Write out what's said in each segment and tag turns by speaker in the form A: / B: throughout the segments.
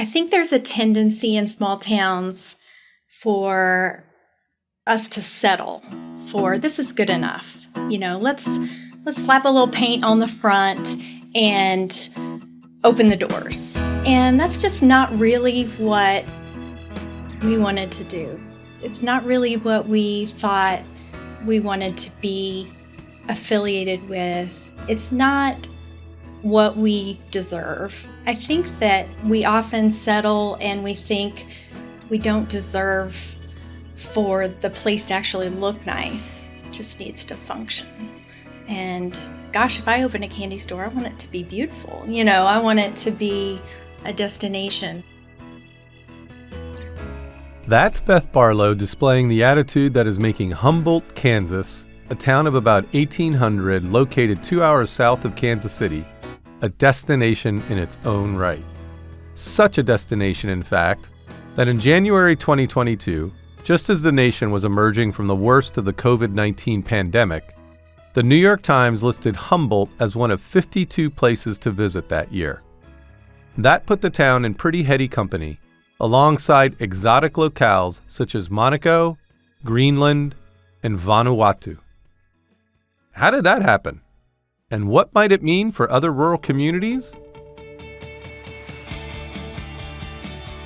A: I think there's a tendency in small towns for us to settle for this is good enough. Let's slap a little paint on the front and open the doors. And that's just not really what we wanted to do. It's not really what we thought we wanted to be affiliated with. It's not what we deserve. I think that we often settle and we think we don't deserve for the place to actually look nice. It just needs to function. And gosh, if I open a candy store, I want it to be beautiful. I want it to be a destination.
B: That's Beth Barlow displaying the attitude that is making Humboldt, Kansas, a town of about 1,800 located 2 hours south of Kansas City, a destination in its own right. Such a destination, in fact, that in January 2022, just as the nation was emerging from the worst of the COVID-19 pandemic, the New York Times listed Humboldt as one of 52 places to visit that year. That put the town in pretty heady company, alongside exotic locales such as Monaco, Greenland, and Vanuatu. How did that happen? And what might it mean for other rural communities?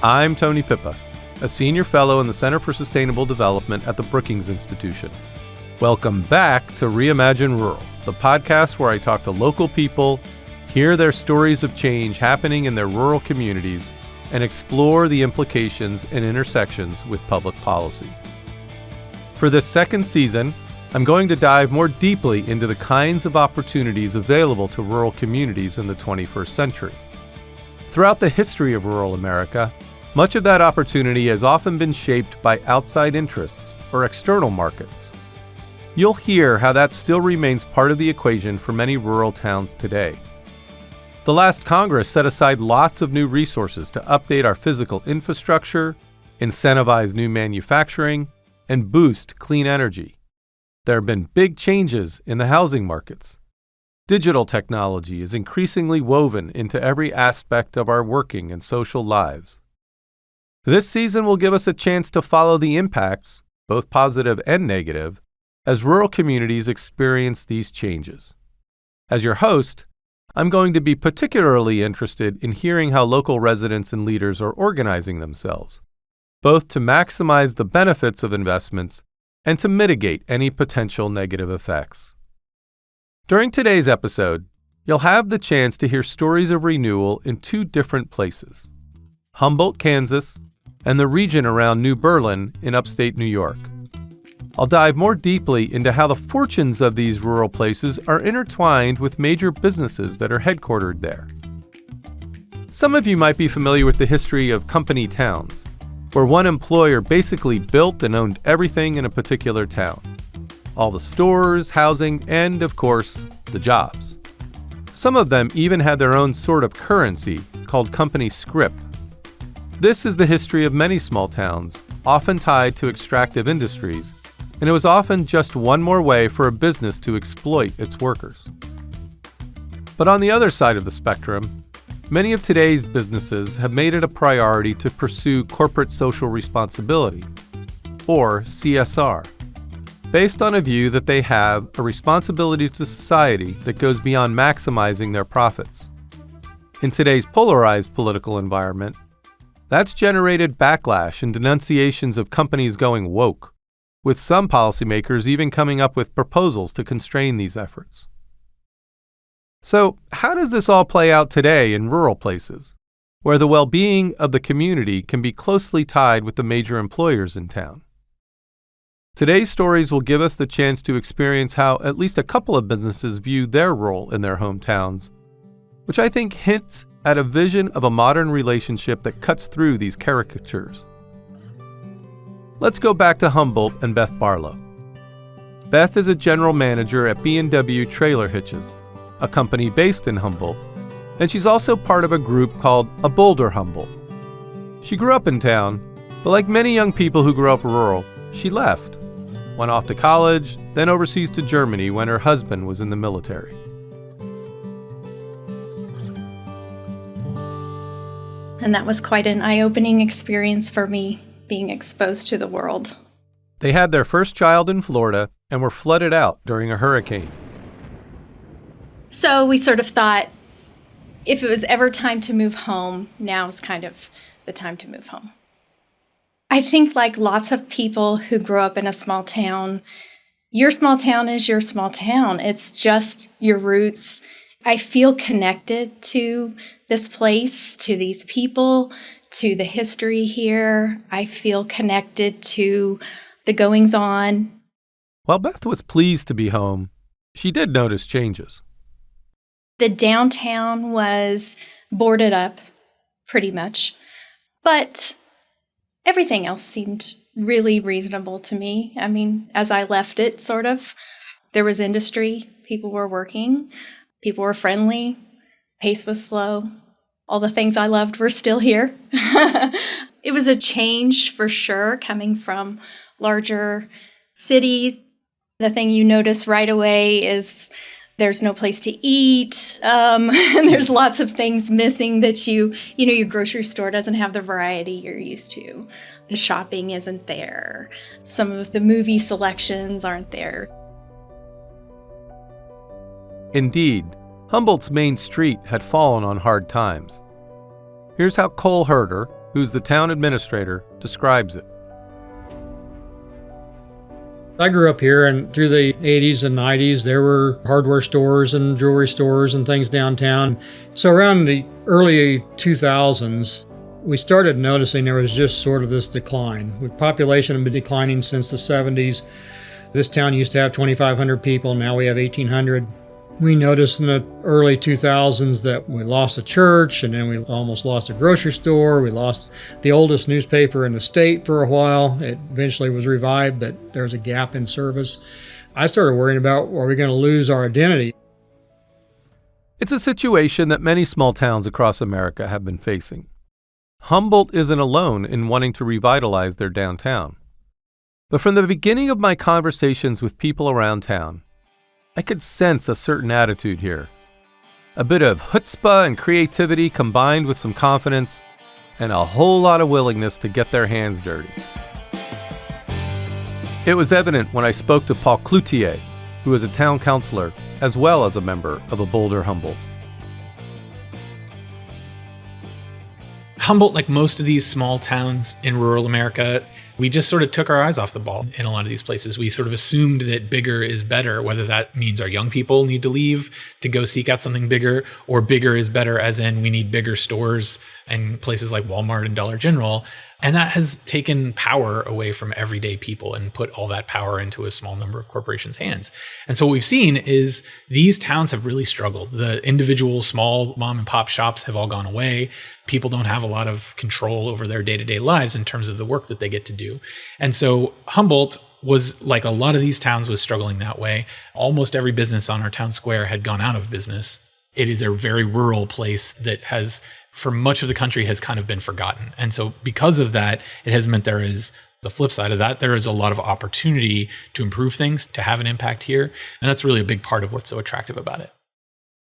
B: I'm Tony Pippa, a senior fellow in the Center for Sustainable Development at the Brookings Institution. Welcome back to Reimagine Rural, the podcast where I talk to local people, hear their stories of change happening in their rural communities, and explore the implications and intersections with public policy. For this second season, I'm going to dive more deeply into the kinds of opportunities available to rural communities in the 21st century. Throughout the history of rural America, much of that opportunity has often been shaped by outside interests or external markets. You'll hear how that still remains part of the equation for many rural towns today. The last Congress set aside lots of new resources to update our physical infrastructure, incentivize new manufacturing, and boost clean energy. There have been big changes in the housing markets. Digital technology is increasingly woven into every aspect of our working and social lives. This season will give us a chance to follow the impacts, both positive and negative, as rural communities experience these changes. As your host, I'm going to be particularly interested in hearing how local residents and leaders are organizing themselves, both to maximize the benefits of investments and to mitigate any potential negative effects. During today's episode, you'll have the chance to hear stories of renewal in two different places, Humboldt, Kansas, and the region around New Berlin in upstate New York. I'll dive more deeply into how the fortunes of these rural places are intertwined with major businesses that are headquartered there. Some of you might be familiar with the history of company towns, where one employer basically built and owned everything in a particular town. All the stores, housing, and, of course, the jobs. Some of them even had their own sort of currency called company scrip. This is the history of many small towns, often tied to extractive industries, and it was often just one more way for a business to exploit its workers. But on the other side of the spectrum, many of today's businesses have made it a priority to pursue corporate social responsibility, or CSR, based on a view that they have a responsibility to society that goes beyond maximizing their profits. In today's polarized political environment, that's generated backlash and denunciations of companies going woke, with some policymakers even coming up with proposals to constrain these efforts. So, how does this all play out today in rural places, where the well-being of the community can be closely tied with the major employers in town? Today's stories will give us the chance to experience how at least a couple of businesses view their role in their hometowns, which I think hints at a vision of a modern relationship that cuts through these caricatures. Let's go back to Humboldt and Beth Barlow. Beth is a general manager at B&W Trailer Hitches, a company based in Humboldt, and she's also part of a group called A Bolder Humboldt. She grew up in town, but like many young people who grew up rural, she left, went off to college, then overseas to Germany when her husband was in the military.
A: And that was quite an eye-opening experience for me, being exposed to the world.
B: They had their first child in Florida and were flooded out during a hurricane.
A: So we sort of thought, if it was ever time to move home, now's kind of the time to move home. I think like lots of people who grow up in a small town, your small town is your small town. It's just your roots. I feel connected to this place, to these people, to the history here. I feel connected to the goings on.
B: While Beth was pleased to be home, she did notice changes.
A: The downtown was boarded up pretty much, but everything else seemed really reasonable to me. I mean, as I left it, sort of, there was industry, people were working, people were friendly, pace was slow. All the things I loved were still here. It was a change for sure, coming from larger cities. The thing you notice right away is there's no place to eat. And there's lots of things missing that your grocery store doesn't have the variety you're used to. The shopping isn't there. Some of the movie selections aren't there.
B: Indeed, Humboldt's main street had fallen on hard times. Here's how Cole Herder, who's the town administrator, describes it.
C: I grew up here, and through the 80s and 90s, there were hardware stores and jewelry stores and things downtown. So around the early 2000s, we started noticing there was just sort of this decline. The population had been declining since the 70s. This town used to have 2,500 people. Now we have 1,800. We noticed in the early 2000s that we lost a church, and then we almost lost a grocery store. We lost the oldest newspaper in the state for a while. It eventually was revived, but there was a gap in service. I started worrying about, are we going to lose our identity?
B: It's a situation that many small towns across America have been facing. Humboldt isn't alone in wanting to revitalize their downtown. But from the beginning of my conversations with people around town, I could sense a certain attitude here. A bit of chutzpah and creativity combined with some confidence and a whole lot of willingness to get their hands dirty. It was evident when I spoke to Paul Cloutier, who is a town councilor as well as a member of a Boulder Humboldt.
D: Humboldt, like most of these small towns in rural America, we just sort of took our eyes off the ball in a lot of these places. We sort of assumed that bigger is better, whether that means our young people need to leave to go seek out something bigger, or bigger is better as in we need bigger stores and places like Walmart and Dollar General. And that has taken power away from everyday people and put all that power into a small number of corporations' hands. And so what we've seen is these towns have really struggled. The individual small mom and pop shops have all gone away. People don't have a lot of control over their day-to-day lives in terms of the work that they get to do. And so Humboldt was, like a lot of these towns, was struggling that way. Almost every business on our town square had gone out of business. It is a very rural place that has, for much of the country, has kind of been forgotten. And so because of that, it has meant there is the flip side of that. There is a lot of opportunity to improve things, to have an impact here. And that's really a big part of what's so attractive about it.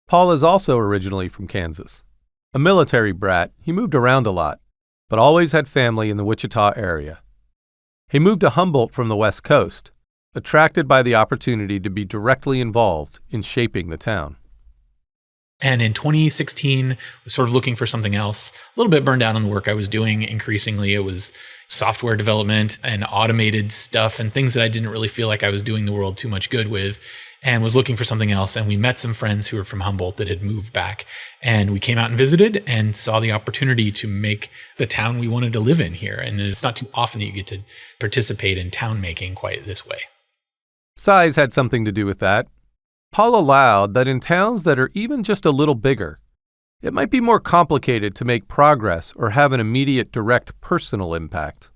B: Paul is also originally from Kansas. A military brat, he moved around a lot, but always had family in the Wichita area. He moved to Humboldt from the West Coast, attracted by the opportunity to be directly involved in shaping the town.
D: And in 2016, was sort of looking for something else, a little bit burned out on the work I was doing. Increasingly, it was software development and automated stuff and things that I didn't really feel like I was doing the world too much good with, and was looking for something else. And we met some friends who were from Humboldt that had moved back. And we came out and visited and saw the opportunity to make the town we wanted to live in here. And it's not too often that you get to participate in town making quite this way.
B: Size had something to do with that. Paul allowed that in towns that are even just a little bigger, it might be more complicated to make progress or have an immediate direct personal impact.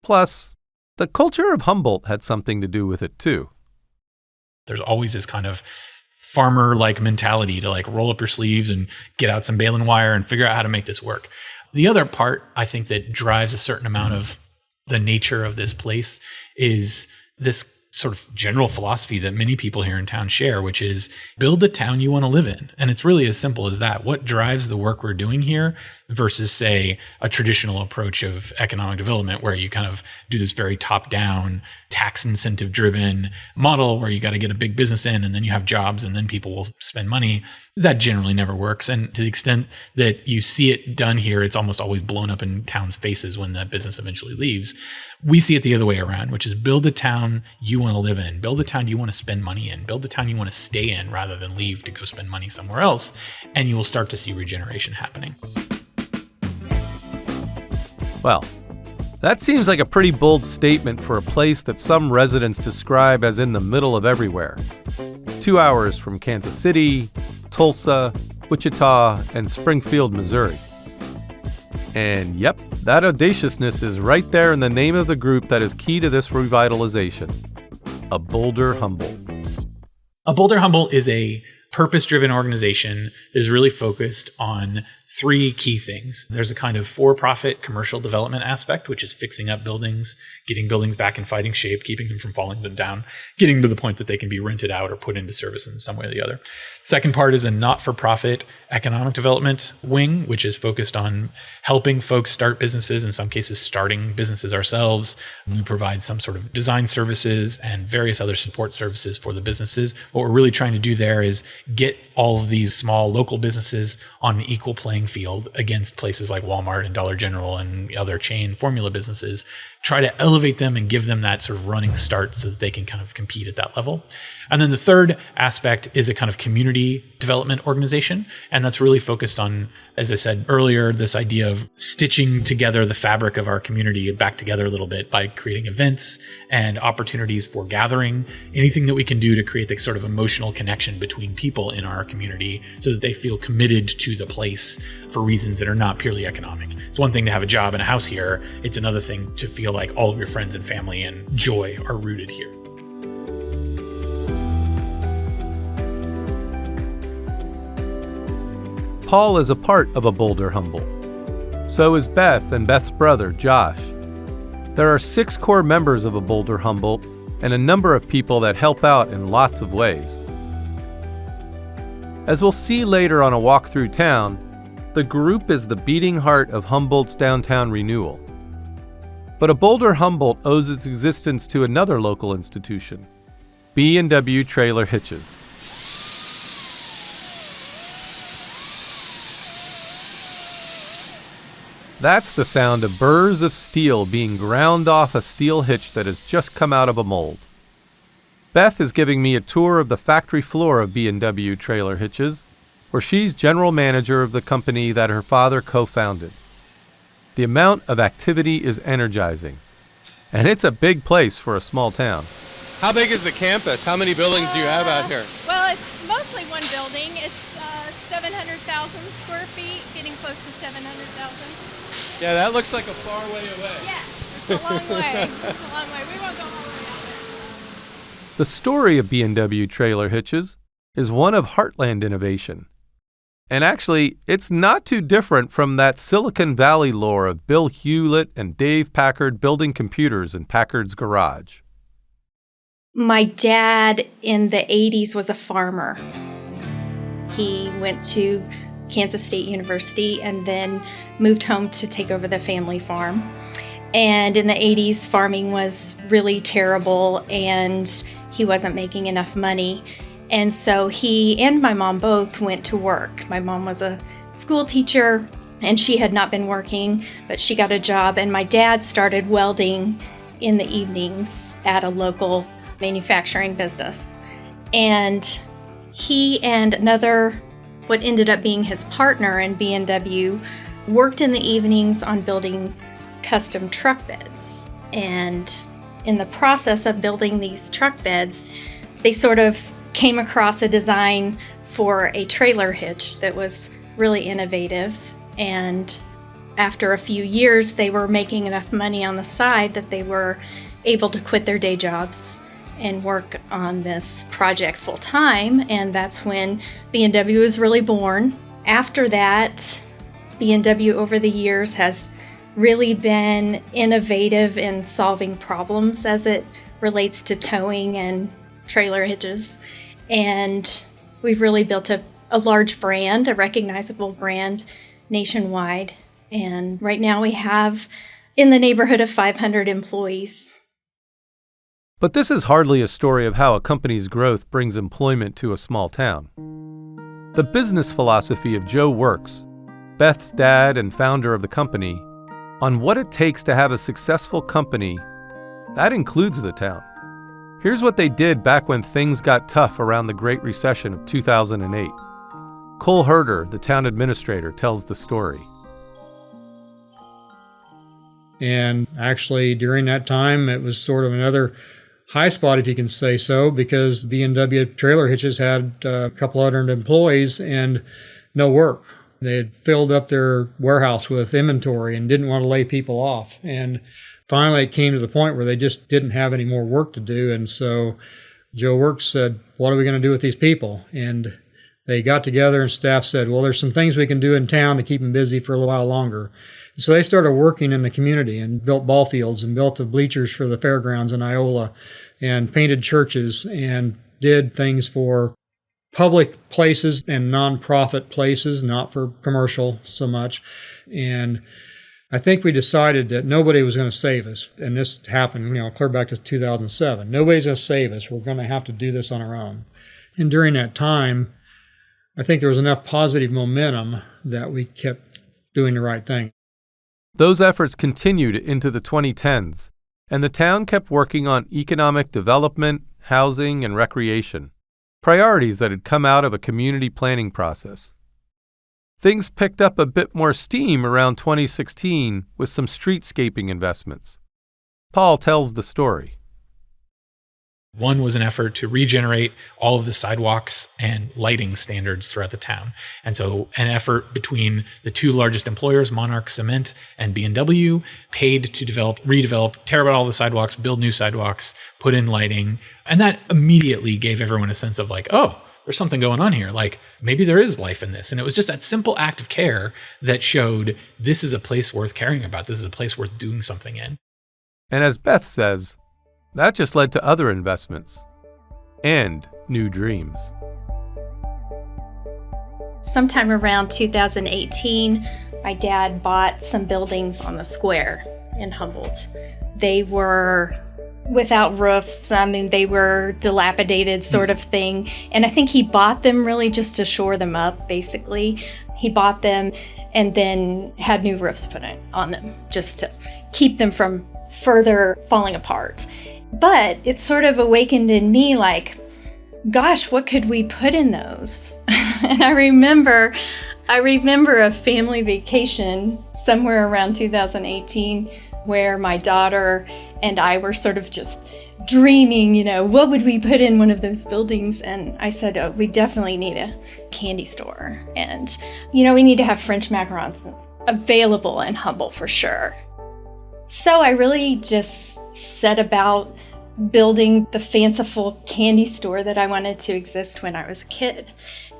B: Plus, the culture of Humboldt had something to do with it too.
D: There's always this kind of farmer-like mentality to like roll up your sleeves and get out some baling wire and figure out how to make this work. The other part, I think, that drives a certain amount of the nature of this place is this sort of general philosophy that many people here in town share, which is build the town you want to live in. And it's really as simple as that. What drives the work we're doing here versus, say, a traditional approach of economic development where you kind of do this very top-down, tax incentive-driven model where you got to get a big business in and then you have jobs and then people will spend money. That generally never works. And to the extent that you see it done here, it's almost always blown up in town's faces when that business eventually leaves. We see it the other way around, which is build a town you want to live in, build a town you want to spend money in, build a town you want to stay in rather than leave to go spend money somewhere else, and you will start to see regeneration happening.
B: Well, that seems like a pretty bold statement for a place that some residents describe as in the middle of everywhere. 2 hours from Kansas City, Tulsa, Wichita, and Springfield, Missouri. And yep, that audaciousness is right there in the name of the group that is key to this revitalization. A Boulder Humboldt.
D: A Boulder Humboldt is a purpose-driven organization that is really focused on 3 key things. There's a kind of for-profit commercial development aspect, which is fixing up buildings, getting buildings back in fighting shape, keeping them from falling down, getting to the point that they can be rented out or put into service in some way or the other. Second part is a not-for-profit economic development wing, which is focused on helping folks start businesses, in some cases starting businesses ourselves. We provide some sort of design services and various other support services for the businesses. What we're really trying to do there is get all of these small local businesses on an equal playing field against places like Walmart and Dollar General and other chain formula businesses, try to elevate them and give them that sort of running start so that they can kind of compete at that level. And then the third aspect is a kind of community development organization. And that's really focused on, as I said earlier, this idea of stitching together the fabric of our community back together a little bit by creating events and opportunities for gathering, anything that we can do to create the sort of emotional connection between people in our community so that they feel committed to the place for reasons that are not purely economic. It's one thing to have a job and a house here. It's another thing to feel like all of your friends and family and joy are rooted here.
B: Paul is a part of a Boulder Humboldt. So is Beth and Beth's brother, Josh. There are 6 core members of a Boulder Humboldt and a number of people that help out in lots of ways. As we'll see later on a walk through town, the group is the beating heart of Humboldt's downtown renewal. But a Boulder Humboldt owes its existence to another local institution, B&W Trailer Hitches. That's the sound of burrs of steel being ground off a steel hitch that has just come out of a mold. Beth is giving me a tour of the factory floor of B&W Trailer Hitches, where she's general manager of the company that her father co-founded. The amount of activity is energizing, and it's a big place for a small town. How big is the campus? How many buildings do you have out here?
E: Well, it's mostly one building. It's 700,000 square feet, getting close to 700,000.
B: Yeah, that looks like a far way away.
E: Yeah, it's a long way. It's a long way. We won't go all the way out there.
B: The story of B&W Trailer Hitches is one of heartland innovation. And actually, it's not too different from that Silicon Valley lore of Bill Hewlett and Dave Packard building computers in Packard's garage.
A: My dad in the 80s was a farmer. He went to Kansas State University and then moved home to take over the family farm. And in the 80s, farming was really terrible and he wasn't making enough money. And so he and my mom both went to work. My mom was a school teacher and she had not been working, but she got a job. And my dad started welding in the evenings at a local manufacturing business. And he and another, what ended up being his partner in B&W, worked in the evenings on building custom truck beds. And in the process of building these truck beds, they sort of came across a design for a trailer hitch that was really innovative. And after a few years, they were making enough money on the side that they were able to quit their day jobs and work on this project full time. And that's when B&W was really born. After that, B&W over the years has really been innovative in solving problems as it relates to towing and trailer hitches. And we've really built a large brand, a recognizable brand nationwide. And right now we have in the neighborhood of 500 employees.
B: But this is hardly a story of how a company's growth brings employment to a small town. The business philosophy of Joe Works, Beth's dad and founder of the company, on what it takes to have a successful company, that includes the town. Here's what they did back when things got tough around the Great Recession of 2008. Cole Herder, the town administrator, tells the story.
C: And actually, during that time, it was sort of another high spot, if you can say so, because B&W Trailer Hitches had a couple hundred employees and no work. They had filled up their warehouse with inventory and didn't want to lay people off. And finally, it came to the point where they just didn't have any more work to do. And so Joe Works said, what are we going to do with these people? And they got together and staff said, well, there's some things we can do in town to keep them busy for a little while longer. So they started working in the community and built ball fields and built the bleachers for the fairgrounds in Iola and painted churches and did things for public places and nonprofit places, not for commercial so much. And I think we decided that nobody was going to save us. And this happened, clear back to 2007. Nobody's going to save us. We're going to have to do this on our own. And during that time, I think there was enough positive momentum that we kept doing the right thing.
B: Those efforts continued into the 2010s, and the town kept working on economic development, housing, and recreation, priorities that had come out of a community planning process. Things picked up a bit more steam around 2016 with some streetscaping investments. Paul tells the story.
D: One was an effort to regenerate all of the sidewalks and lighting standards throughout the town. And so an effort between the two largest employers, Monarch Cement and B&W, paid to redevelop, tear out all the sidewalks, build new sidewalks, put in lighting. And that immediately gave everyone a sense of oh, there's something going on here. Maybe there is life in this. And it was just that simple act of care that showed this is a place worth caring about. This is a place worth doing something in.
B: And as Beth says, that just led to other investments and new dreams.
A: Sometime around 2018, my dad bought some buildings on the square in Humboldt. They were without roofs. They were dilapidated sort of thing. And I think he bought them really just to shore them up, basically. He bought them and then had new roofs put on them just to keep them from further falling apart. But it sort of awakened in me gosh, what could we put in those? And I remember a family vacation somewhere around 2018 where my daughter and I were sort of just dreaming, what would we put in one of those buildings? And I said, oh, we definitely need a candy store. And, we need to have French macarons available in Humboldt for sure. So I really just set about building the fanciful candy store that I wanted to exist when I was a kid.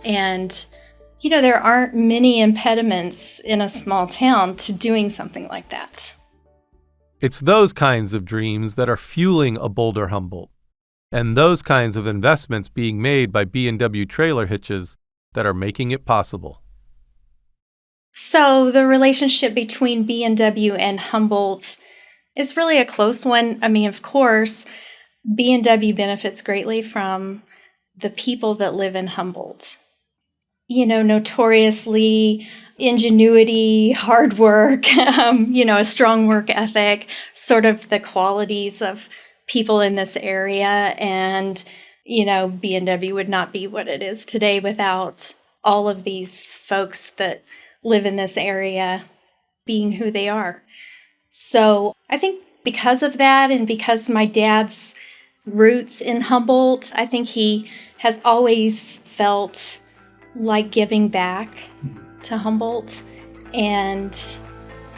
A: And, there aren't many impediments in a small town to doing something like that.
B: It's those kinds of dreams that are fueling a bolder Humboldt, and those kinds of investments being made by B&W Trailer Hitches that are making it possible.
A: So the relationship between B&W and Humboldt is really a close one. Of course, B&W benefits greatly from the people that live in Humboldt. Notoriously ingenuity, hard work, a strong work ethic, sort of the qualities of people in this area. And, B&W would not be what it is today without all of these folks that live in this area being who they are. So I think because of that and because my dad's roots in Humboldt, I think he has always felt like giving back to Humboldt. And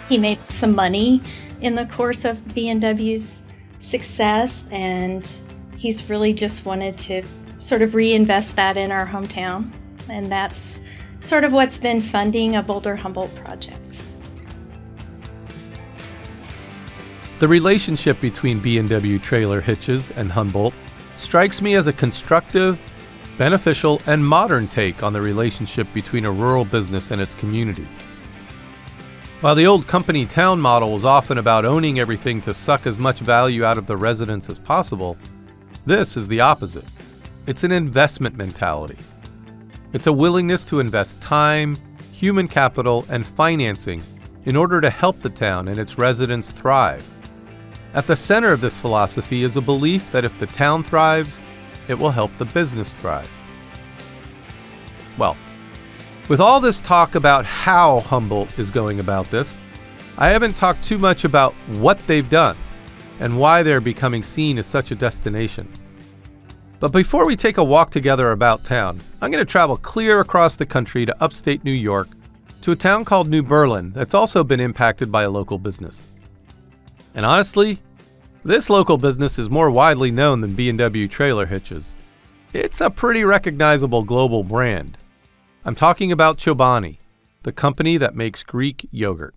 A: he made some money in the course of B&W's success, and he's really just wanted to sort of reinvest that in our hometown. And that's sort of what's been funding a Boulder Humboldt projects.
B: The relationship between B&W Trailer Hitches and Humboldt strikes me as a constructive, beneficial, and modern take on the relationship between a rural business and its community. While the old company-town model was often about owning everything to suck as much value out of the residents as possible, this is the opposite. It's an investment mentality. It's a willingness to invest time, human capital, and financing in order to help the town and its residents thrive. At the center of this philosophy is a belief that if the town thrives, it will help the business thrive. Well, with all this talk about how Humboldt is going about this, I haven't talked too much about what they've done and why they're becoming seen as such a destination. But before we take a walk together about town, I'm going to travel clear across the country to upstate New York to a town called New Berlin that's also been impacted by a local business. And honestly, this local business is more widely known than B&W Trailer Hitches. It's a pretty recognizable global brand. I'm talking about Chobani, the company that makes Greek yogurt.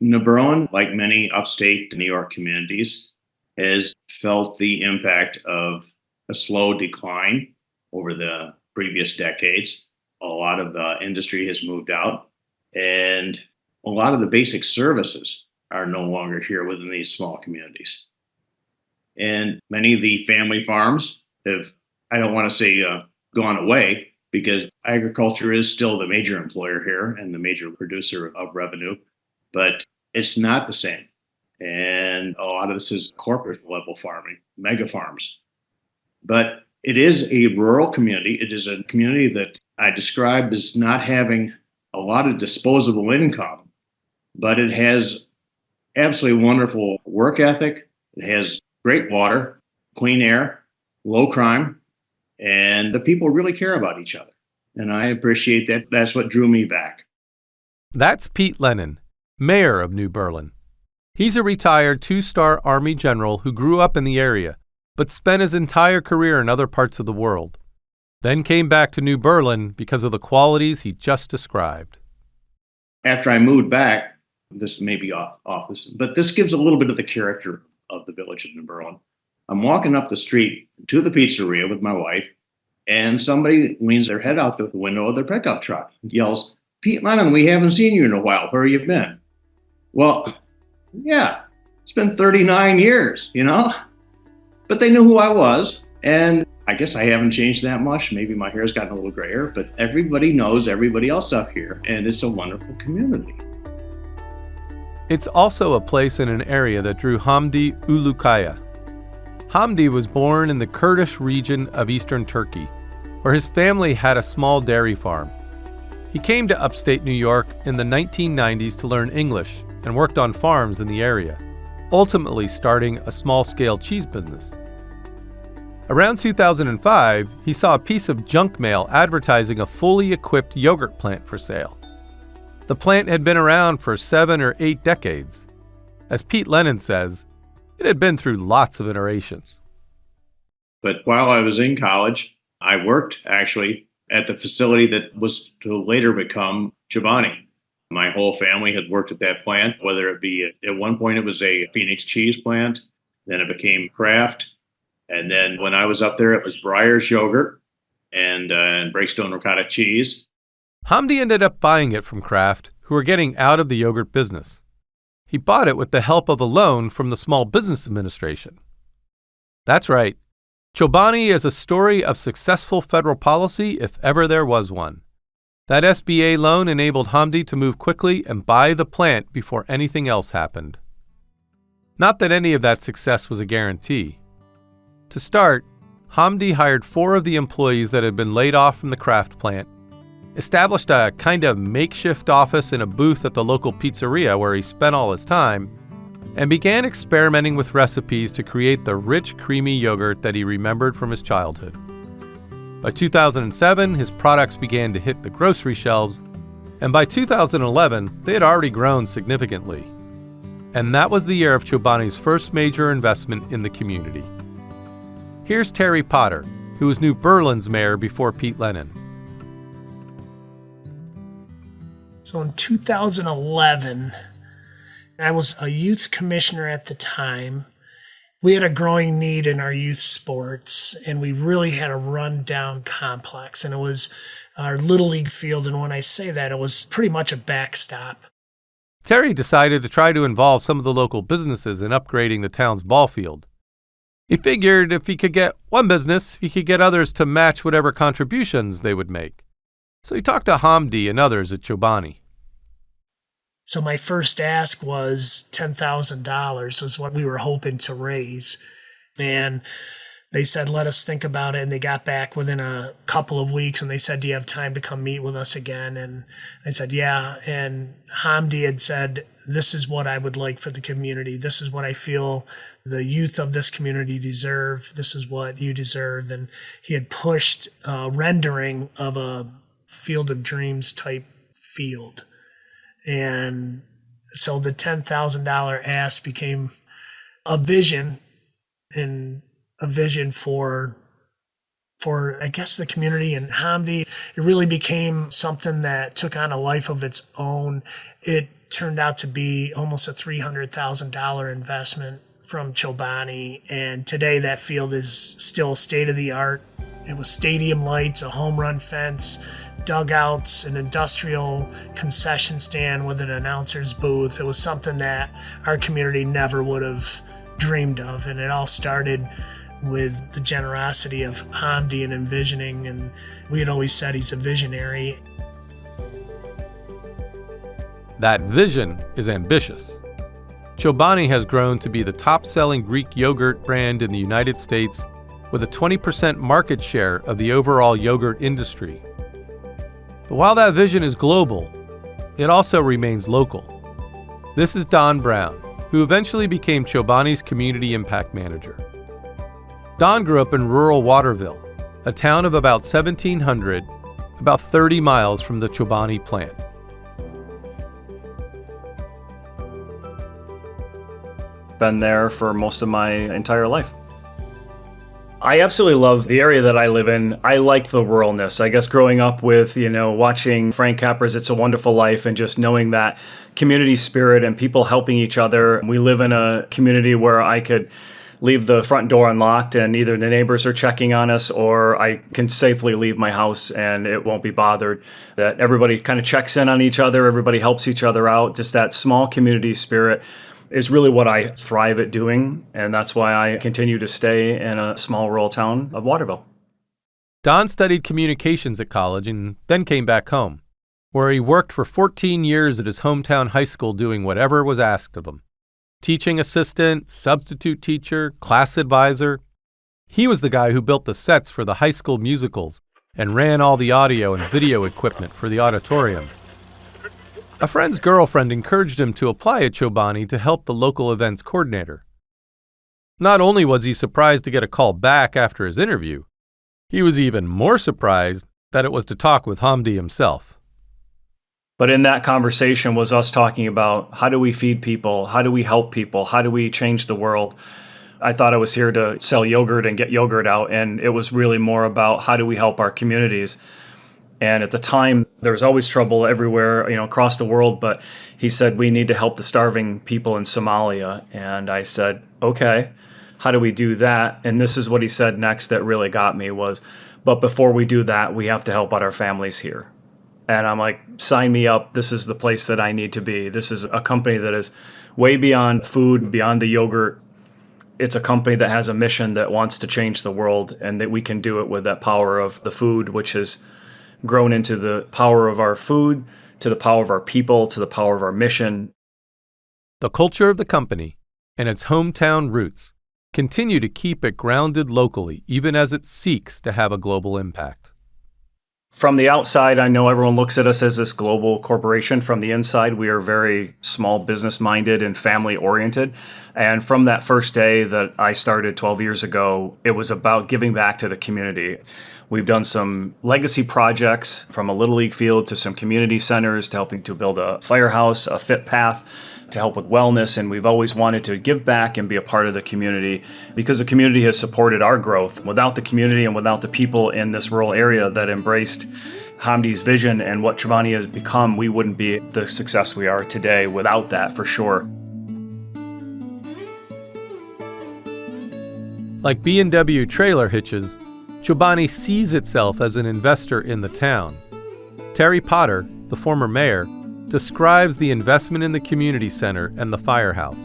F: New Berlin, like many upstate New York communities, has felt the impact of a slow decline over the previous decades. A lot of the industry has moved out, and a lot of the basic services are no longer here within these small communities. And many of the family farms have, I don't want to say gone away, because agriculture is still the major employer here and the major producer of revenue, but it's not the same. And a lot of this is corporate level farming, mega farms. But it is a rural community. It is a community that I described as not having a lot of disposable income, but it has absolutely wonderful work ethic. It has great water, clean air, low crime, and the people really care about each other. And I appreciate that. That's what drew me back.
B: That's Pete Lennon, mayor of New Berlin. He's a retired 2-star Army general who grew up in the area, but spent his entire career in other parts of the world. Then came back to New Berlin because of the qualities he just described.
F: After I moved back, this may be off this, but this gives a little bit of the character of the village of New Berlin. I'm walking up the street to the pizzeria with my wife, and somebody leans their head out the window of their pickup truck and yells, "Pete Lennon, we haven't seen you in a while. Where have you been?" Well, yeah, it's been 39 years, But they knew who I was, and I guess I haven't changed that much. Maybe my hair's gotten a little grayer, but everybody knows everybody else up here, and it's a wonderful community.
B: It's also a place in an area that drew Hamdi Ulukaya. Hamdi was born in the Kurdish region of eastern Turkey, where his family had a small dairy farm. He came to upstate New York in the 1990s to learn English and worked on farms in the area, ultimately starting a small-scale cheese business. Around 2005, he saw a piece of junk mail advertising a fully equipped yogurt plant for sale. The plant had been around for 7 or 8 decades. As Pete Lennon says, it had been through lots of iterations.
F: But while I was in college, I worked actually at the facility that was to later become Chobani. My whole family had worked at that plant, whether it be at one point it was a Phoenix cheese plant, then it became Kraft. And then when I was up there, it was Breyer's yogurt and Breakstone ricotta cheese.
B: Hamdi ended up buying it from Kraft, who were getting out of the yogurt business. He bought it with the help of a loan from the Small Business Administration. That's right. Chobani is a story of successful federal policy if ever there was one. That SBA loan enabled Hamdi to move quickly and buy the plant before anything else happened. Not that any of that success was a guarantee. To start, Hamdi hired 4 of the employees that had been laid off from the Kraft plant, established a kind of makeshift office in a booth at the local pizzeria where he spent all his time, and began experimenting with recipes to create the rich, creamy yogurt that he remembered from his childhood. By 2007, his products began to hit the grocery shelves, and by 2011, they had already grown significantly. And that was the year of Chobani's first major investment in the community. Here's Terry Potter, who was New Berlin's mayor before Pete Lennon.
G: So in 2011, I was a youth commissioner at the time. We had a growing need in our youth sports, and we really had a run-down complex, and it was our Little League field. And when I say that, it was pretty much a backstop.
B: Terry decided to try to involve some of the local businesses in upgrading the town's ball field. He figured if he could get one business, he could get others to match whatever contributions they would make. So he talked to Hamdi and others at Chobani.
G: So my first ask was $10,000 was what we were hoping to raise. And they said, let us think about it. And they got back within a couple of weeks and they said, do you have time to come meet with us again? And I said, yeah. And Hamdi had said, this is what I would like for the community. This is what I feel the youth of this community deserve. This is what you deserve. And he had pushed a rendering of a Field of Dreams type field. And so the $10,000 ask became a vision, and a vision for I guess the community and Hamdi. It really became something that took on a life of its own. It turned out to be almost a $300,000 investment from Chobani, and today that field is still state of the art. It was stadium lights, a home run fence, dugouts, an industrial concession stand with an announcer's booth. It was something that our community never would have dreamed of, and it all started with the generosity of Hamdi and envisioning, and we had always said he's a visionary.
B: That vision is ambitious. Chobani has grown to be the top-selling Greek yogurt brand in the United States with a 20% market share of the overall yogurt industry. But while that vision is global, it also remains local. This is Don Brown, who eventually became Chobani's community impact manager. Don grew up in rural Waterville, a town of about 1,700, about 30 miles from the Chobani plant.
H: Been there for most of my entire life. I absolutely love the area that I live in. I like the ruralness. I guess growing up with, watching Frank Capra's It's a Wonderful Life and just knowing that community spirit and people helping each other. We live in a community where I could leave the front door unlocked and either the neighbors are checking on us or I can safely leave my house and it won't be bothered. That everybody kind of checks in on each other. Everybody helps each other out. Just that small community spirit is really what I thrive at doing, and that's why I continue to stay in a small rural town of Waterville.
B: Don studied communications at college and then came back home, where he worked for 14 years at his hometown high school doing whatever was asked of him. Teaching assistant, substitute teacher, class advisor. He was the guy who built the sets for the high school musicals and ran all the audio and video equipment for the auditorium. A friend's girlfriend encouraged him to apply at Chobani to help the local events coordinator. Not only was he surprised to get a call back after his interview, he was even more surprised that it was to talk with Hamdi himself.
H: But in that conversation was us talking about how do we feed people, how do we help people, how do we change the world. I thought I was here to sell yogurt and get yogurt out, and it was really more about how do we help our communities. And at the time, there was always trouble everywhere, across the world. But he said, we need to help the starving people in Somalia. And I said, okay, how do we do that? And this is what he said next that really got me was, but before we do that, we have to help out our families here. And I'm like, sign me up. This is the place that I need to be. This is a company that is way beyond food, beyond the yogurt. It's a company that has a mission that wants to change the world and that we can do it with that power of the food, which is grown into the power of our food, to the power of our people, to the power of our mission.
B: The culture of the company and its hometown roots continue to keep it grounded locally, even as it seeks to have a global impact.
H: From the outside, I know everyone looks at us as this global corporation. From the inside, we are very small business minded and family oriented. And from that first day that I started 12 years ago, it was about giving back to the community. We've done some legacy projects from a Little League field to some community centers to helping to build a firehouse, a fit path to help with wellness. And we've always wanted to give back and be a part of the community because the community has supported our growth. Without the community and without the people in this rural area that embraced Hamdi's vision and what Chobani has become, we wouldn't be the success we are today without that, for sure.
B: Like B&W trailer hitches, Chobani sees itself as an investor in the town. Terry Potter, the former mayor, describes the investment in the community center and the firehouse.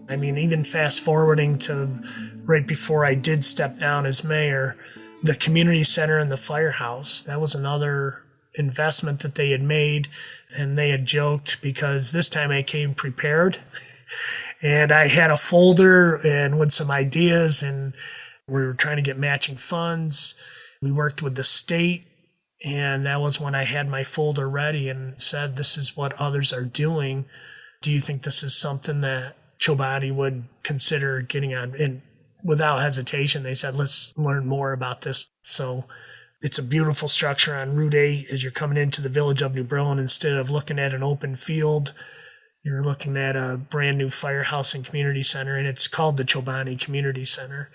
G: I mean, even fast forwarding to right before I did step down as mayor, the community center and the firehouse, that was another investment that they had made. And they had joked because this time I came prepared and I had a folder and with some ideas, and we were trying to get matching funds. We worked with the state, and that was when I had my folder ready and said, this is what others are doing. Do you think this is something that Chobani would consider getting on? And without hesitation, they said, let's learn more about this. So it's a beautiful structure on Route 8 as you're coming into the village of New Berlin. Instead of looking at an open field, you're looking at a brand new firehouse and community center, and it's called the Chobani Community Center.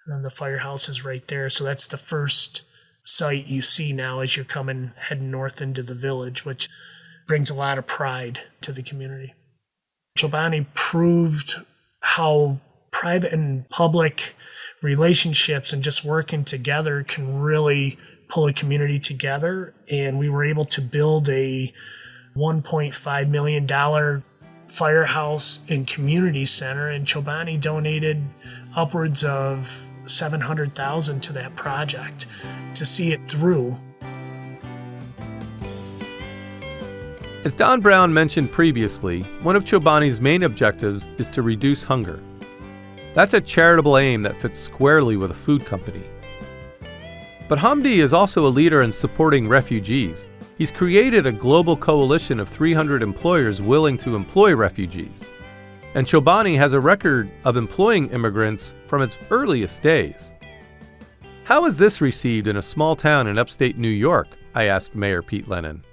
G: And then the firehouse is right there. So that's the first site you see now as you're heading north into the village, which brings a lot of pride to the community. Chobani proved how private and public relationships and just working together can really pull a community together. And we were able to build a $1.5 million firehouse and community center, and Chobani donated upwards of $700,000 to that project to see it through.
B: As Don Brown mentioned previously, one of Chobani's main objectives is to reduce hunger. That's a charitable aim that fits squarely with a food company. But Hamdi is also a leader in supporting refugees. He's created a global coalition of 300 employers willing to employ refugees. And Chobani has a record of employing immigrants from its earliest days. How is this received in a small town in upstate New York? I asked Mayor Pete Lennon.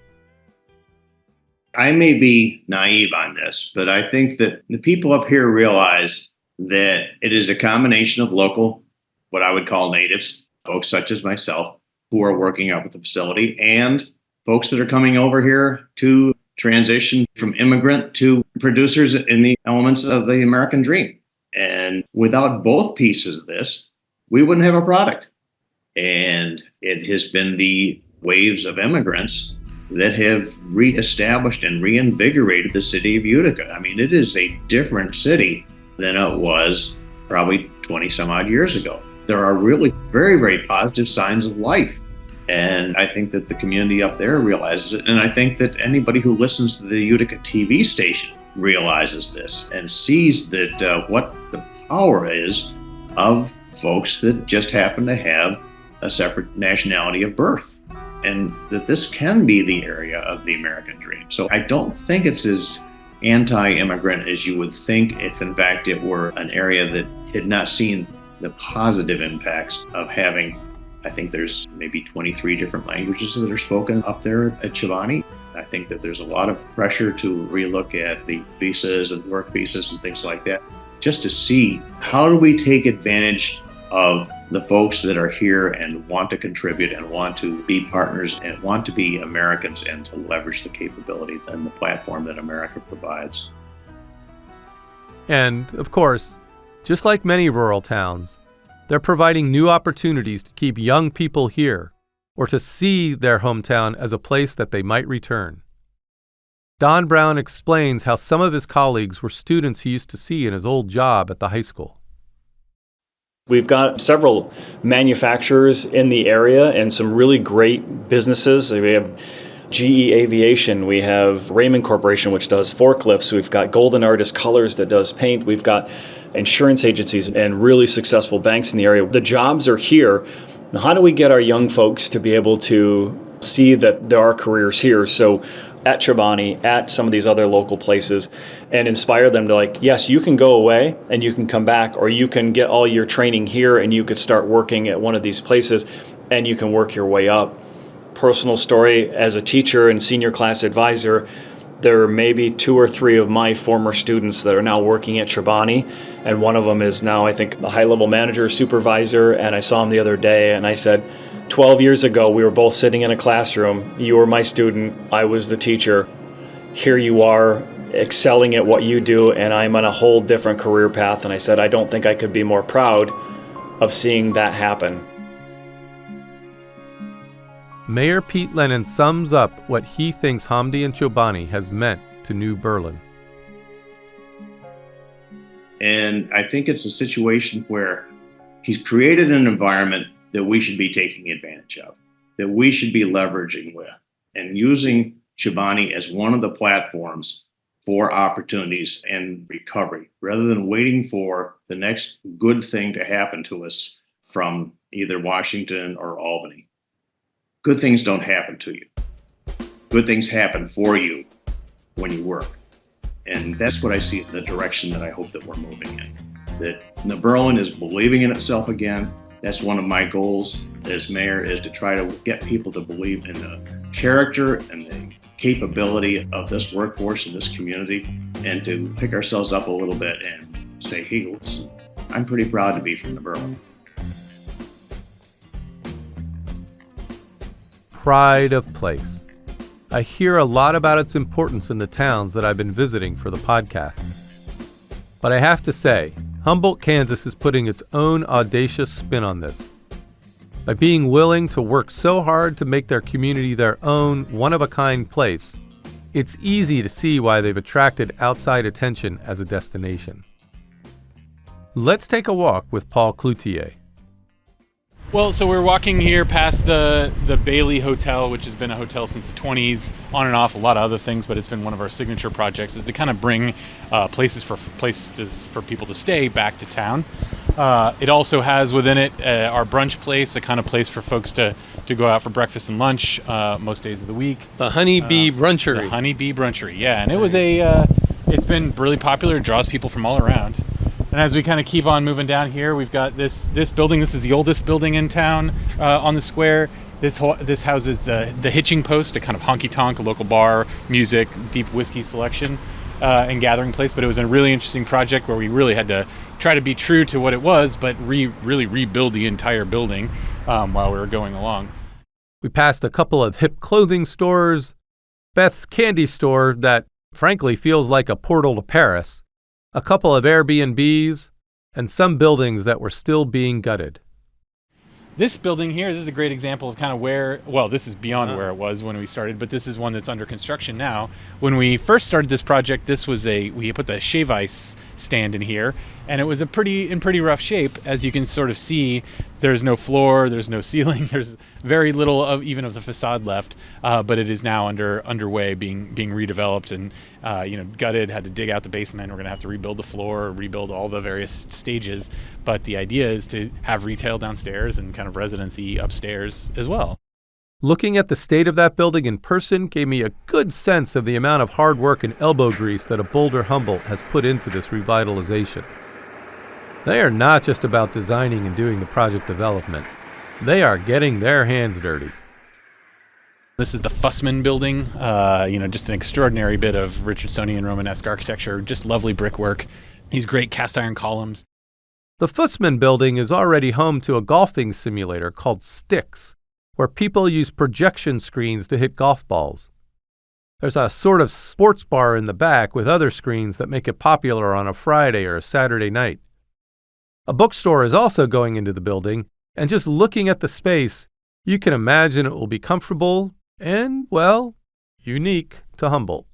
F: I may be naive on this, but I think that the people up here realize that it is a combination of local, what I would call natives, folks such as myself, who are working out with the facility, and folks that are coming over here to transition from immigrant to producers in the elements of the American dream. And without both pieces of this, we wouldn't have a product. And it has been the waves of immigrants that have reestablished and reinvigorated the city of Utica. I mean, it is a different city than it was probably 20 some odd years ago. There are really very, very positive signs of life. And I think that the community up there realizes it. And I think that anybody who listens to the Utica TV station realizes this and sees that what the power is of folks that just happen to have a separate nationality of birth. And that this can be the area of the American dream. So I don't think it's as anti-immigrant as you would think if in fact it were an area that had not seen the positive impacts of having, I think there's maybe 23 different languages that are spoken up there at Chobani. I think that there's a lot of pressure to relook at the visas and work visas and things like that, just to see how do we take advantage of the folks that are here and want to contribute and want to be partners and want to be Americans and to leverage the capability and the platform that America provides.
B: And, of course, just like many rural towns, they're providing new opportunities to keep young people here or to see their hometown as a place that they might return. Don Brown explains how some of his colleagues were students he used to see in his old job at the high school.
H: We've got several manufacturers in the area and some really great businesses. We have GE Aviation, we have Raymond Corporation, which does forklifts. We've got Golden Artist Colors that does paint. We've got insurance agencies and really successful banks in the area. The jobs are here. Now, how do we get our young folks to be able to see that there are careers here? So at Chobani, at some of these other local places, and inspire them to yes, you can go away and you can come back, or you can get all your training here and you could start working at one of these places and you can work your way up. Personal story, as a teacher and senior class advisor, there are maybe 2 or 3 of my former students that are now working at Chobani, and one of them is now, I think, a high-level manager, supervisor, and I saw him the other day and I said, 12 years ago, we were both sitting in a classroom. You were my student. I was the teacher. Here you are excelling at what you do, and I'm on a whole different career path. And I said, I don't think I could be more proud of seeing that happen.
B: Mayor Pete Lennon sums up what he thinks Hamdi and Chobani has meant to New Berlin.
F: And I think it's a situation where he's created an environment that we should be taking advantage of, that we should be leveraging with, and using Chobani as one of the platforms for opportunities and recovery, rather than waiting for the next good thing to happen to us from either Washington or Albany. Good things don't happen to you. Good things happen for you when you work. And that's what I see in the direction that I hope that we're moving in. That New Berlin is believing in itself again. That's one of my goals as mayor, is to try to get people to believe in the character and the capability of this workforce in this community, and to pick ourselves up a little bit and say, hey, listen, I'm pretty proud to be from New Berlin.
B: Pride of place. I hear a lot about its importance in the towns that I've been visiting for the podcast. But I have to say, Humboldt, Kansas is putting its own audacious spin on this. By being willing to work so hard to make their community their own one-of-a-kind place, it's easy to see why they've attracted outside attention as a destination. Let's take a walk with Paul Cloutier.
D: Well, so we're walking here past the Bailey Hotel, which has been a hotel since the 20s, on and off, a lot of other things, but it's been one of our signature projects, is to kind of bring places for people to stay back to town. It also has within it our brunch place, a kind of place for folks to go out for breakfast and lunch most days of the week.
I: The Honeybee Brunchery.
D: The Honeybee Brunchery, yeah. And it was it's been really popular. It draws people from all around. And as we kind of keep on moving down here, we've got this building. This is the oldest building in town on the square. This houses the Hitching Post, a kind of honky-tonk, a local bar, music, deep whiskey selection, and gathering place. But it was a really interesting project where we really had to try to be true to what it was, but really rebuild the entire building while we were going along.
B: We passed a couple of hip clothing stores, Beth's candy store that frankly feels like a portal to Paris, a couple of Airbnbs, and some buildings that were still being gutted.
D: This building here, this is a great example of kind of where, well, this is beyond where it was when we started, but this is one that's under construction now. When we first started this project, we put the shave ice stand in here, and it was in pretty rough shape. As you can sort of see, there's no floor, there's no ceiling, there's very little of even of the facade left, but it is now underway, being redeveloped and gutted. Had to dig out the basement. We're gonna have to rebuild the floor, rebuild all the various stages. But the idea is to have retail downstairs and kind of residency upstairs as well.
B: Looking at the state of that building in person gave me a good sense of the amount of hard work and elbow grease that a Boulder Humboldt has put into this revitalization. They are not just about designing and doing the project development. They are getting their hands dirty.
D: This is the Fussman building, just an extraordinary bit of Richardsonian Romanesque architecture, just lovely brickwork, these great cast iron columns.
B: The Fussman building is already home to a golfing simulator called Sticks, where people use projection screens to hit golf balls. There's a sort of sports bar in the back with other screens that make it popular on a Friday or a Saturday night. A bookstore is also going into the building, and just looking at the space, you can imagine it will be comfortable and, well, unique to Humboldt.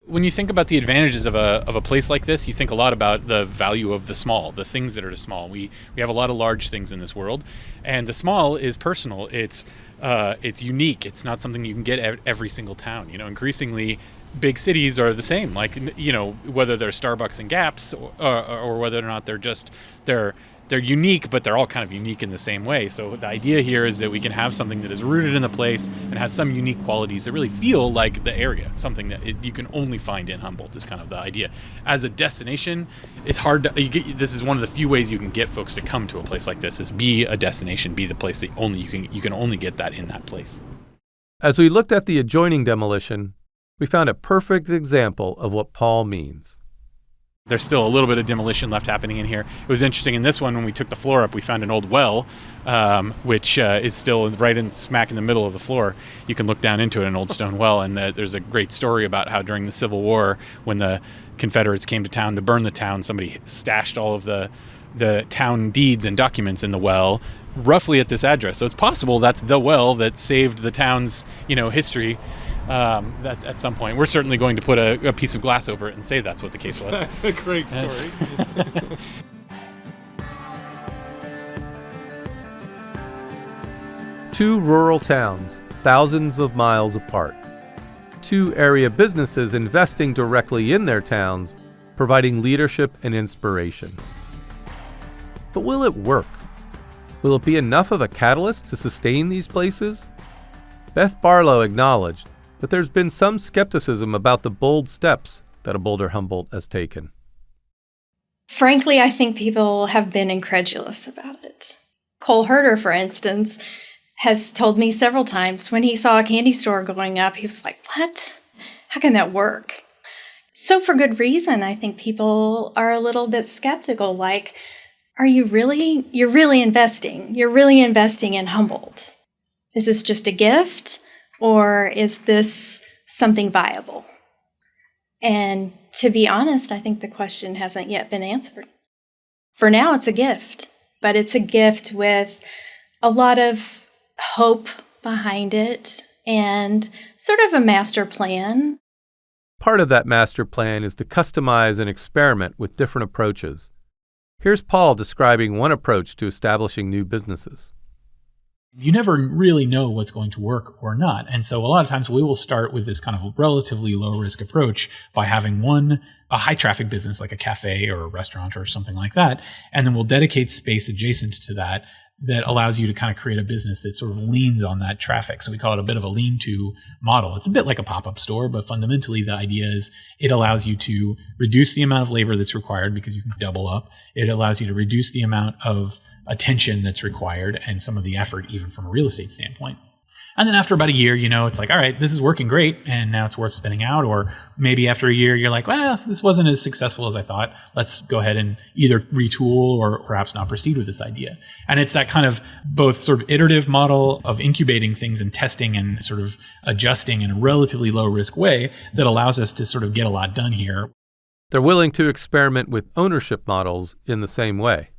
D: When you think about the advantages of a place like this, you think a lot about the value of the small, the things that are the small. We have a lot of large things in this world, and the small is personal. It's unique. It's not something you can get at every single town. Increasingly, big cities are the same. Like whether they're Starbucks and Gaps, or whether or not they're unique, but they're all kind of unique in the same way. So the idea here is that we can have something that is rooted in the place and has some unique qualities that really feel like the area, something that you can only find in Humboldt is kind of the idea. As a destination, it's hard to, this is one of the few ways you can get folks to come to a place like this, is be a destination, be the place that you can only get that in that place.
B: As we looked at the adjoining demolition, we found a perfect example of what Paul means.
I: There's still a little bit of demolition left happening in here. It was interesting in this one, when we took the floor up, we found an old well, which is still right in smack in the middle of the floor. You can look down into it, an old stone well, and there's a great story about how during the Civil War, when the Confederates came to town to burn the town, somebody stashed all of the town deeds and documents in the well, roughly at this address. So it's possible that's the well that saved the town's, history. That at some point, we're certainly going to put a piece of glass over it and say that's what the case was.
B: That's a great story. Two rural towns, thousands of miles apart. Two area businesses investing directly in their towns, providing leadership and inspiration. But will it work? Will it be enough of a catalyst to sustain these places? Beth Barlow acknowledged that there's been some skepticism about the bold steps that a Boulder Humboldt has taken.
A: Frankly, I think people have been incredulous about it. Cole Herder, for instance, has told me several times when he saw a candy store going up, he was like, what? How can that work? So for good reason, I think people are a little bit skeptical, like, you're really investing in Humboldt. Is this just a gift? Or is this something viable? And to be honest, I think the question hasn't yet been answered. For now, it's a gift, but it's a gift with a lot of hope behind it and sort of a master plan.
B: Part of that master plan is to customize and experiment with different approaches. Here's Paul describing one approach to establishing new businesses.
D: You never really know what's going to work or not. And so a lot of times we will start with this kind of relatively low risk approach by having a high traffic business like a cafe or a restaurant or something like that. And then we'll dedicate space adjacent to that allows you to kind of create a business that sort of leans on that traffic. So we call it a bit of a lean-to model. It's a bit like a pop-up store, but fundamentally the idea is it allows you to reduce the amount of labor that's required because you can double up. It allows you to reduce the amount of attention that's required and some of the effort, even from a real estate standpoint. And then after about a year, it's like, all right, this is working great, and now it's worth spinning out. Or maybe after a year, you're like, well, this wasn't as successful as I thought. Let's go ahead and either retool or perhaps not proceed with this idea. And it's that kind of both sort of iterative model of incubating things and testing and sort of adjusting in a relatively low risk way that allows us to sort of get a lot done here.
B: They're willing to experiment with ownership models in the same way.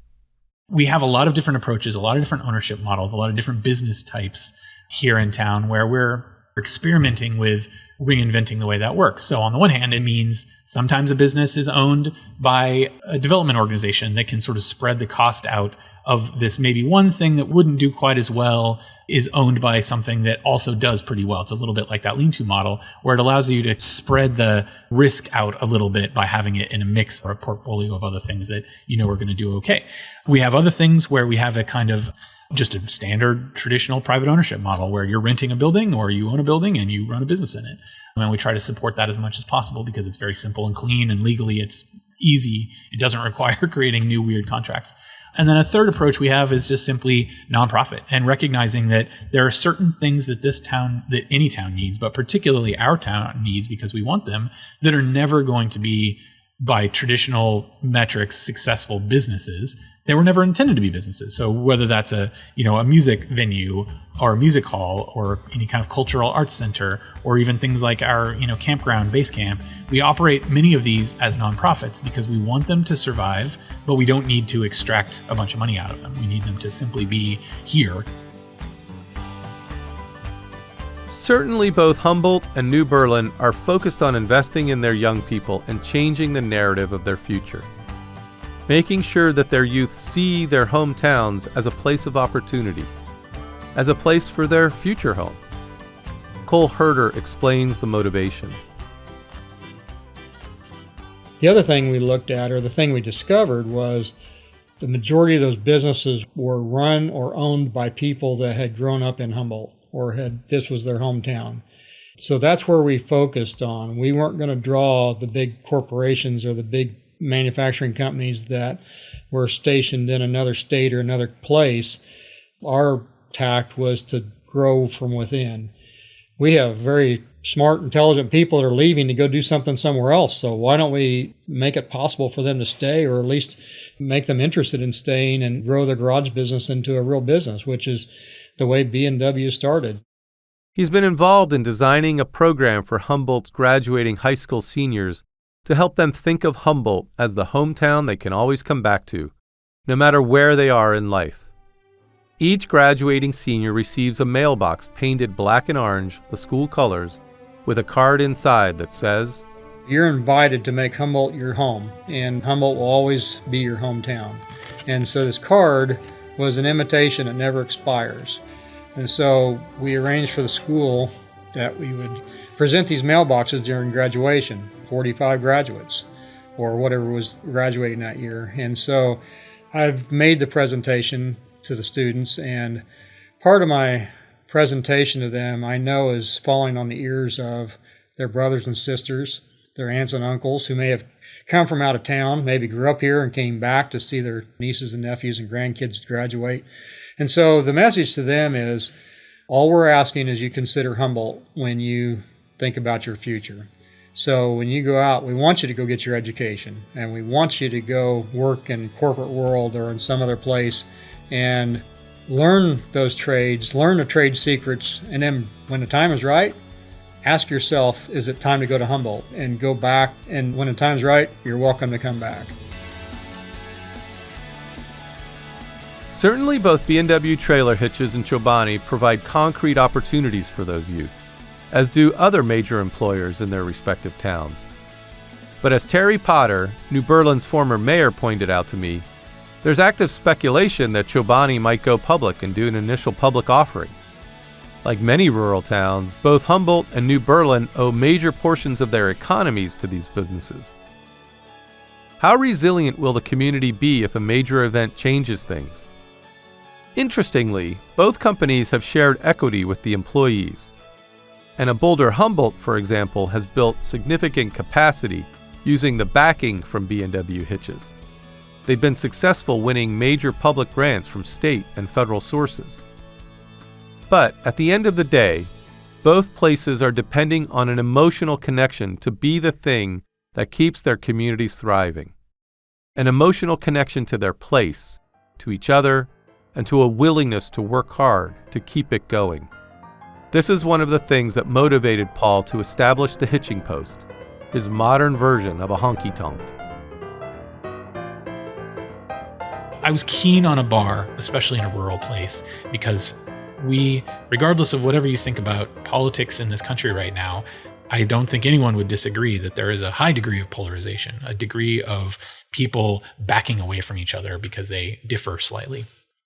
D: We have a lot of different approaches, a lot of different ownership models, a lot of different business types here in town where we're experimenting with reinventing the way that works. So on the one hand, it means sometimes a business is owned by a development organization that can sort of spread the cost out of this. Maybe one thing that wouldn't do quite as well is owned by something that also does pretty well. It's a little bit like that lean-to model where it allows you to spread the risk out a little bit by having it in a mix or a portfolio of other things that are going to do okay. We have other things where we have a kind of just a standard traditional private ownership model where you're renting a building or you own a building and you run a business in it. And we try to support that as much as possible because it's very simple and clean and legally it's easy. It doesn't require creating new weird contracts. And then a third approach we have is just simply nonprofit and recognizing that there are certain things that any town needs, but particularly our town needs because we want them, that are never going to be by traditional metrics successful businesses. They were never intended to be businesses. So whether that's a music venue or a music hall or any kind of cultural arts center or even things like our campground base camp, we operate many of these as nonprofits because we want them to survive, but we don't need to extract a bunch of money out of them. We need them to simply be here.
B: Certainly both Humboldt and New Berlin are focused on investing in their young people and changing the narrative of their future, making sure that their youth see their hometowns as a place of opportunity, as a place for their future home. Cole Herder explains the motivation.
C: The other thing we looked at, or the thing we discovered, was the majority of those businesses were run or owned by people that had grown up in Humboldt or this was their hometown. So that's where we focused on. We weren't going to draw the big corporations or the big manufacturing companies that were stationed in another state or another place. Our tact was to grow from within. We have very smart, intelligent people that are leaving to go do something somewhere else. So why don't we make it possible for them to stay, or at least make them interested in staying and grow their garage business into a real business, which is the way B&W started.
B: He's been involved in designing a program for Humboldt's graduating high school seniors to help them think of Humboldt as the hometown they can always come back to, no matter where they are in life. Each graduating senior receives a mailbox painted black and orange, the school colors, with a card inside that says,
C: "You're invited to make Humboldt your home, and Humboldt will always be your hometown." And so this card was an invitation that never expires. And so we arranged for the school that we would present these mailboxes during graduation, 45 graduates, or whatever was graduating that year. And so I've made the presentation to the students, and part of my presentation to them I know is falling on the ears of their brothers and sisters, their aunts and uncles who may have come from out of town, maybe grew up here and came back to see their nieces and nephews and grandkids graduate. And so the message to them is, all we're asking is you consider Humboldt when you think about your future. So when you go out, we want you to go get your education, and we want you to go work in corporate world or in some other place and learn those trades, learn the trade secrets, and then when the time is right, ask yourself, is it time to go to Humboldt? And go back, and when the time's right, you're welcome to come back.
B: Certainly both B&W Trailer Hitches and Chobani provide concrete opportunities for those youth, as do other major employers in their respective towns. But as Terry Potter, New Berlin's former mayor, pointed out to me, there's active speculation that Chobani might go public and do an initial public offering. Like many rural towns, both Humboldt and New Berlin owe major portions of their economies to these businesses. How resilient will the community be if a major event changes things? Interestingly, both companies have shared equity with the employees. And a Boulder Humboldt, for example, has built significant capacity using the backing from B&W Hitches. They've been successful winning major public grants from state and federal sources. But at the end of the day, both places are depending on an emotional connection to be the thing that keeps their communities thriving. An emotional connection to their place, to each other, and to a willingness to work hard to keep it going. This is one of the things that motivated Paul to establish the hitching post, his modern version of a honky-tonk.
D: I was keen on a bar, especially in a rural place, because we, regardless of whatever you think about politics in this country right now, I don't think anyone would disagree that there is a high degree of polarization, a degree of people backing away from each other because they differ slightly.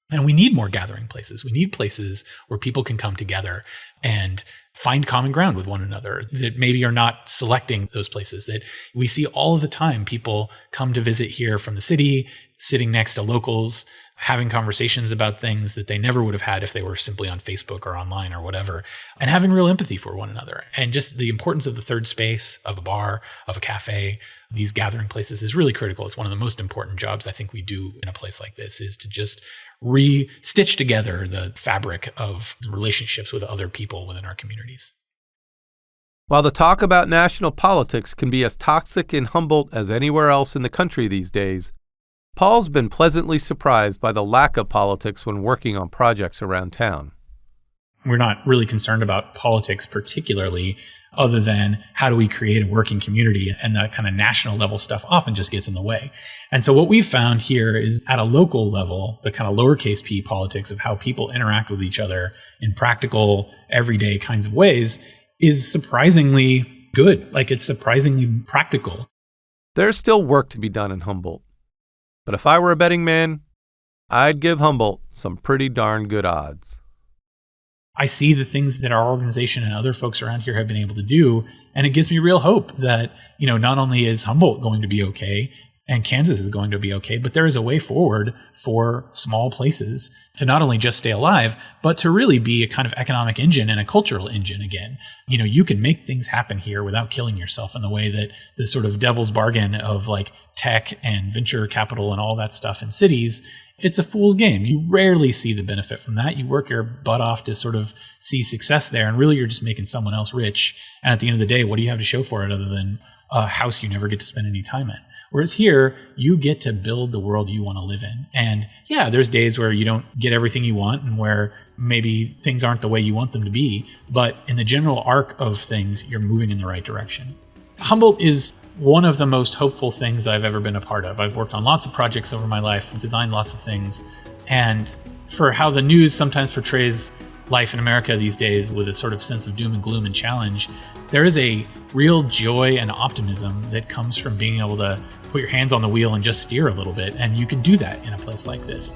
D: And we need more gathering places. We need places where people can come together and find common ground with one another, that maybe are not selecting those places. That we see all of the time, people come to visit here from the city, sitting next to locals, having conversations about things that they never would have had if they were simply on Facebook or online or whatever, and having real empathy for one another. And just the importance of the third space, of a bar, of a cafe, these gathering places is really critical. It's one of the most important jobs I think we do in a place like this, is to just re-stitch together the fabric of relationships with other people within our communities.
B: While the talk about national politics can be as toxic in Humboldt as anywhere else in the country these days, Paul's been pleasantly surprised by the lack of politics when working on projects around town.
D: We're not really concerned about politics particularly, other than how do we create a working community, and that kind of national level stuff often just gets in the way. And so what we've found here is at a local level, the kind of lowercase p politics of how people interact with each other in practical, everyday kinds of ways is surprisingly good. Like, it's surprisingly practical.
B: There's still work to be done in Humboldt. But if I were a betting man, I'd give Humboldt some pretty darn good odds.
D: I see the things that our organization and other folks around here have been able to do, and it gives me real hope that, not only is Humboldt going to be okay, and Kansas is going to be okay, but there is a way forward for small places to not only just stay alive, but to really be a kind of economic engine and a cultural engine again. You can make things happen here without killing yourself in the way that the sort of devil's bargain of like tech and venture capital and all that stuff in cities, it's a fool's game. You rarely see the benefit from that. You work your butt off to sort of see success there, and really you're just making someone else rich. And at the end of the day, what do you have to show for it other than a house you never get to spend any time in? Whereas here, you get to build the world you want to live in. And yeah, there's days where you don't get everything you want and where maybe things aren't the way you want them to be. But in the general arc of things, you're moving in the right direction. Humboldt is one of the most hopeful things I've ever been a part of. I've worked on lots of projects over my life, designed lots of things. And for how the news sometimes portrays life in America these days with a sort of sense of doom and gloom and challenge, there is a real joy and optimism that comes from being able to put your hands on the wheel and just steer a little bit. And you can do that in a place like this.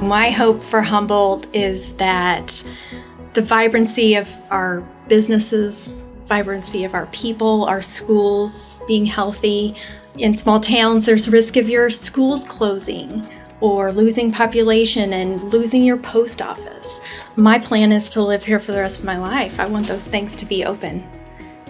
A: My hope for Humboldt is that the vibrancy of our businesses, vibrancy of our people, our schools being healthy. In small towns, there's risk of your schools closing or losing population and losing your post office. My plan is to live here for the rest of my life. I want those things to be open.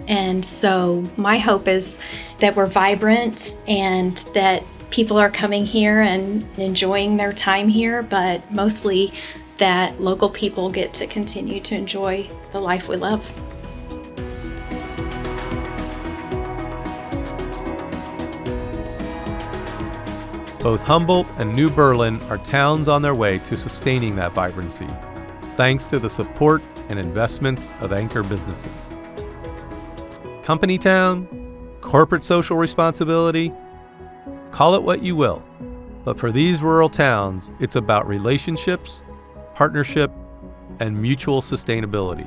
A: And so my hope is that we're vibrant and that people are coming here and enjoying their time here, but mostly that local people get to continue to enjoy the life we love.
B: Both Humboldt and New Berlin are towns on their way to sustaining that vibrancy, thanks to the support and investments of anchor businesses. Company town, corporate social responsibility, call it what you will, but for these rural towns, it's about relationships, partnership, and mutual sustainability.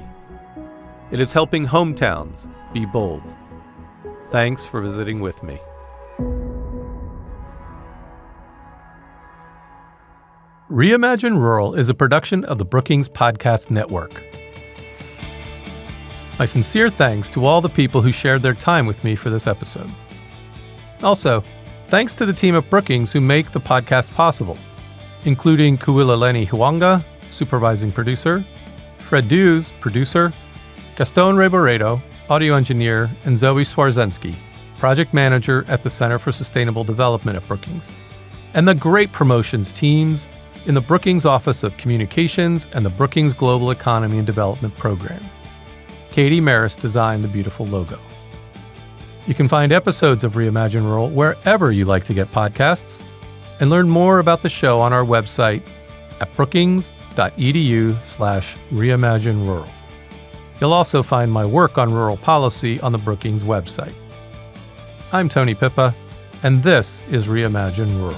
B: It is helping hometowns be bold. Thanks for visiting with me. Reimagine Rural is a production of the Brookings Podcast Network. My sincere thanks to all the people who shared their time with me for this episode. Also, thanks to the team at Brookings who make the podcast possible, including Kuilaleni Huanga, supervising producer, Fred Dews, producer, Gaston Reboredo, audio engineer, and Zoe Swarzensky, project manager at the Center for Sustainable Development at Brookings, and the great promotions teams in the Brookings Office of Communications and the Brookings Global Economy and Development Program. Katie Maris designed the beautiful logo. You can find episodes of Reimagine Rural wherever you like to get podcasts, and learn more about the show on our website at brookings.edu/reimaginerural. You'll also find my work on rural policy on the Brookings website. I'm Tony Pippa, and this is Reimagine Rural.